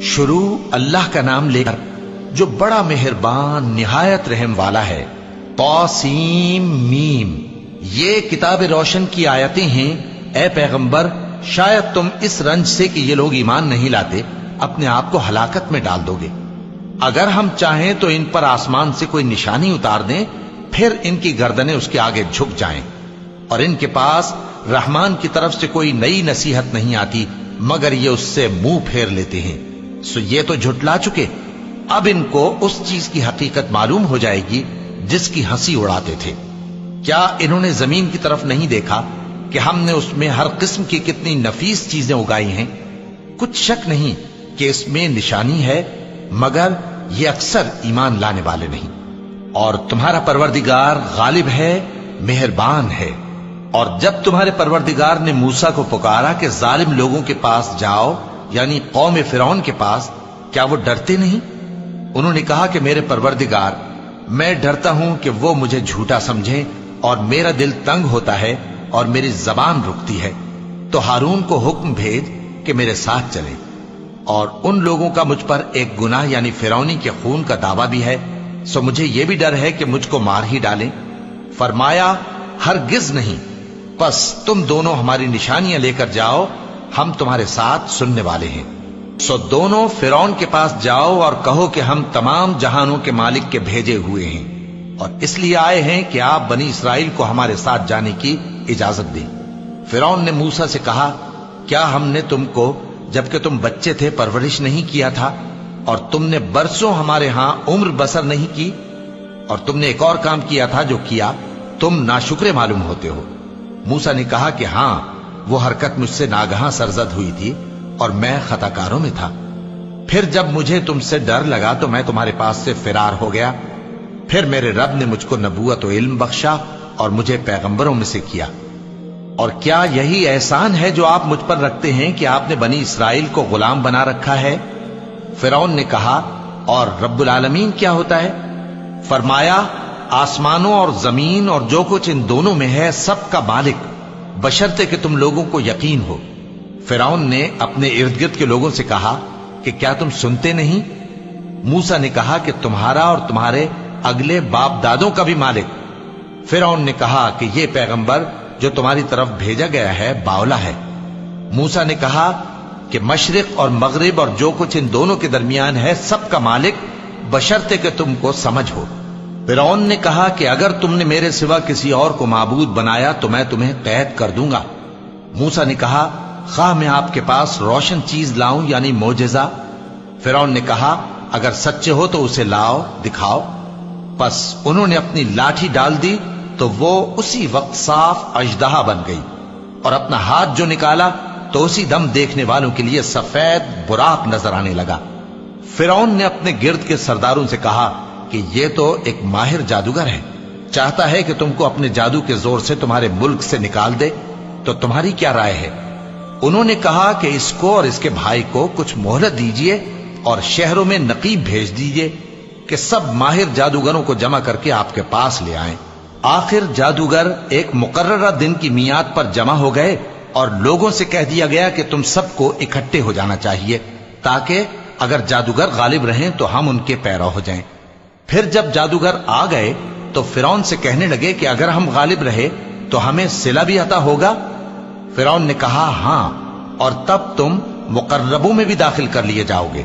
شروع اللہ کا نام لے کر جو بڑا مہربان نہایت رحم والا ہے۔ طاسیم میم، یہ کتاب روشن کی آیتیں ہیں۔ اے پیغمبر، شاید تم اس رنج سے کہ یہ لوگ ایمان نہیں لاتے اپنے آپ کو ہلاکت میں ڈال دو گے۔ اگر ہم چاہیں تو ان پر آسمان سے کوئی نشانی اتار دیں، پھر ان کی گردنیں اس کے آگے جھک جائیں، اور ان کے پاس رحمان کی طرف سے کوئی نئی نصیحت نہیں آتی مگر یہ اس سے منہ پھیر لیتے ہیں۔ سو یہ تو جھٹلا چکے، اب ان کو اس چیز کی حقیقت معلوم ہو جائے گی جس کی ہنسی اڑاتے تھے۔ کیا انہوں نے زمین کی طرف نہیں دیکھا کہ ہم نے اس میں ہر قسم کی کتنی نفیس چیزیں اگائی ہیں؟ کچھ شک نہیں کہ اس میں نشانی ہے، مگر یہ اکثر ایمان لانے والے نہیں۔ اور تمہارا پروردگار غالب ہے، مہربان ہے۔ اور جب تمہارے پروردگار نے موسیٰ کو پکارا کہ ظالم لوگوں کے پاس جاؤ، یعنی قوم فرعون کے پاس، کیا وہ ڈرتے نہیں؟ انہوں نے کہا کہ میرے پروردگار، میں ڈرتا ہوں کہ وہ مجھے جھوٹا سمجھیں، اور میرا دل تنگ ہوتا ہے اور میری زبان رکتی ہے۔ تو ہارون کو حکم بھیج کہ میرے ساتھ چلے۔ اور ان لوگوں کا مجھ پر ایک گناہ یعنی فرعونی کے خون کا دعویٰ بھی ہے، سو مجھے یہ بھی ڈر ہے کہ مجھ کو مار ہی ڈالیں۔ فرمایا ہرگز نہیں، پس تم دونوں ہماری نشانیاں لے کر جاؤ، ہم تمہارے ساتھ سننے والے ہیں۔ سو دونوں فرعون کے پاس جاؤ اور کہو کہ ہم تمام جہانوں کے مالک کے بھیجے ہوئے ہیں، اور اس لیے آئے ہیں کہ آپ بنی اسرائیل کو ہمارے ساتھ جانے کی اجازت دیں۔ فرعون نے موسیٰ سے کہا، کیا ہم نے تم کو جبکہ تم بچے تھے پرورش نہیں کیا تھا، اور تم نے برسوں ہمارے ہاں عمر بسر نہیں کی؟ اور تم نے ایک اور کام کیا تھا جو کیا، تم ناشکرے معلوم ہوتے ہو۔ موسیٰ نے کہا کہ ہاں، وہ حرکت مجھ سے ناگہاں سرزد ہوئی تھی اور میں خطا کاروں میں تھا۔ پھر جب مجھے تم سے ڈر لگا تو میں تمہارے پاس سے فرار ہو گیا۔ پھر میرے رب نے مجھ کو نبوت و علم بخشا اور مجھے پیغمبروں میں سے کیا۔ اور کیا یہی احسان ہے جو آپ مجھ پر رکھتے ہیں کہ آپ نے بنی اسرائیل کو غلام بنا رکھا ہے؟ فرعون نے کہا، اور رب العالمین کیا ہوتا ہے؟ فرمایا، آسمانوں اور زمین اور جو کچھ ان دونوں میں ہے سب کا مالک، بشرطے کہ تم لوگوں کو یقین ہو۔ فرعون نے اپنے ارد گرد کے لوگوں سے کہا کہ کیا تم سنتے نہیں؟ موسیٰ نے کہا کہ تمہارا اور تمہارے اگلے باپ دادوں کا بھی مالک۔ فرعون نے کہا کہ یہ پیغمبر جو تمہاری طرف بھیجا گیا ہے باولا ہے۔ موسیٰ نے کہا کہ مشرق اور مغرب اور جو کچھ ان دونوں کے درمیان ہے سب کا مالک، بشرطے کہ تم کو سمجھ ہو۔ فرعون نے کہا کہ اگر تم نے میرے سوا کسی اور کو معبود بنایا تو میں تمہیں قید کر دوں گا۔ موسیٰ نے کہا، خواہ میں آپ کے پاس روشن چیز لاؤں یعنی معجزہ؟ فرعون نے کہا، اگر سچے ہو تو اسے لاؤ، دکھاؤ۔ پس انہوں نے اپنی لاٹھی ڈال دی تو وہ اسی وقت صاف اژدہا بن گئی، اور اپنا ہاتھ جو نکالا تو اسی دم دیکھنے والوں کے لیے سفید براق نظر آنے لگا۔ فرعون نے اپنے گرد کے سرداروں سے کہا کہ یہ تو ایک ماہر جادوگر ہے، چاہتا ہے کہ تم کو اپنے جادو کے زور سے تمہارے ملک سے نکال دے، تو تمہاری کیا رائے ہے؟ انہوں نے کہا کہ اس کو اور اس کے بھائی کو کچھ مہلت دیجئے اور شہروں میں نقیب بھیج دیجئے کہ سب ماہر جادوگروں کو جمع کر کے آپ کے پاس لے آئیں۔ آخر جادوگر ایک مقررہ دن کی میعاد پر جمع ہو گئے اور لوگوں سے کہہ دیا گیا کہ تم سب کو اکٹھے ہو جانا چاہیے، تاکہ اگر جادوگر غالب رہیں تو ہم ان کے پیرو ہو جائیں۔ پھر جب جادوگر آ گئے تو فرعون سے کہنے لگے کہ اگر ہم غالب رہے تو ہمیں صلہ بھی عطا ہوگا؟ فرعون نے کہا، ہاں، اور تب تم مقربوں میں بھی داخل کر لیے جاؤ گے۔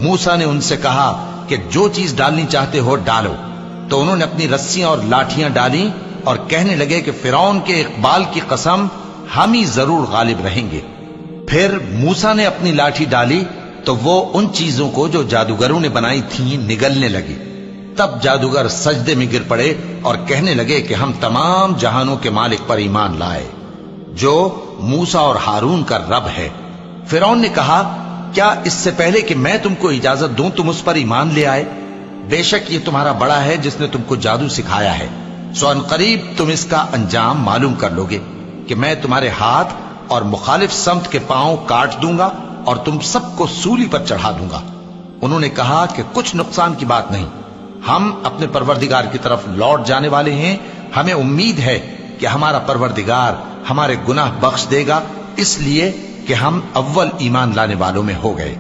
موسیٰ نے ان سے کہا کہ جو چیز ڈالنی چاہتے ہو ڈالو۔ تو انہوں نے اپنی رسیاں اور لاٹھیاں ڈالیں اور کہنے لگے کہ فرعون کے اقبال کی قسم، ہم ہی ضرور غالب رہیں گے۔ پھر موسیٰ نے اپنی لاٹھی ڈالی تو وہ ان چیزوں کو جو جادوگروں نے بنائی تھیں نگلنے لگی۔ تب جادوگر سجدے میں گر پڑے اور کہنے لگے کہ ہم تمام جہانوں کے مالک پر ایمان لائے، جو موسیٰ اور ہارون کا رب ہے۔ فرعون نے کہا، کیا اس سے پہلے کہ میں تم کو اجازت دوں تم اس پر ایمان لے آئے؟ بے شک یہ تمہارا بڑا ہے جس نے تم کو جادو سکھایا ہے، سو ان قریب تم اس کا انجام معلوم کر لوگے کہ میں تمہارے ہاتھ اور مخالف سمت کے پاؤں کاٹ دوں گا اور تم سب کو سولی پر چڑھا دوں گا۔ انہوں نے کہا کہ کچھ نقصان کی بات نہیں، ہم اپنے پروردگار کی طرف لوٹ جانے والے ہیں، ہمیں امید ہے کہ ہمارا پروردگار ہمارے گناہ بخش دے گا، اس لیے کہ ہم اول ایمان لانے والوں میں ہو گئے۔